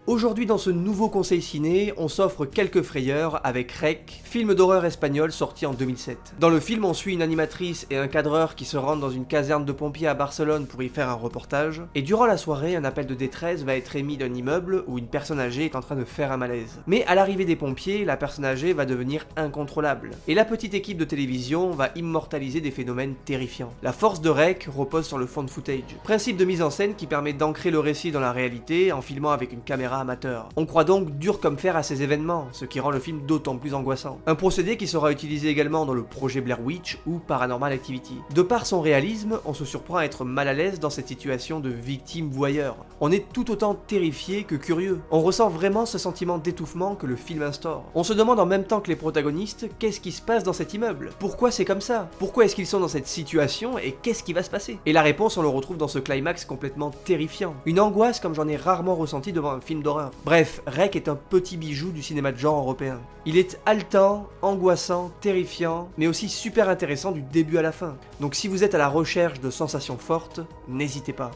Aujourd'hui dans ce nouveau conseil ciné, on s'offre quelques frayeurs avec REC, film d'horreur espagnol sorti en 2007. Dans le film, on suit une animatrice et un cadreur qui se rendent dans une caserne de pompiers à Barcelone pour y faire un reportage, et durant la soirée, un appel de détresse va être émis d'un immeuble où une personne âgée est en train de faire un malaise. Mais à l'arrivée des pompiers, la personne âgée va devenir incontrôlable, et la petite équipe de télévision va immortaliser des phénomènes terrifiants. La force de REC repose sur le found footage, principe de mise en scène qui permet d'ancrer le récit dans la réalité en filmant avec une caméra amateur. On croit donc dur comme fer à ces événements, ce qui rend le film d'autant plus angoissant. Un procédé qui sera utilisé également dans le projet Blair Witch ou Paranormal Activity. De par son réalisme, on se surprend à être mal à l'aise dans cette situation de victime voyeur. On est tout autant terrifié que curieux. On ressent vraiment ce sentiment d'étouffement que le film instaure. On se demande en même temps que les protagonistes, qu'est-ce qui se passe dans cet immeuble? Pourquoi c'est comme ça? Pourquoi est-ce qu'ils sont dans cette situation et qu'est-ce qui va se passer? Et la réponse, on le retrouve dans ce climax complètement terrifiant. Une angoisse comme j'en ai rarement ressenti devant un film d'horreur. Bref, REC est un petit bijou du cinéma de genre européen. Il est haletant, angoissant, terrifiant, mais aussi super intéressant du début à la fin. Donc si vous êtes à la recherche de sensations fortes, n'hésitez pas.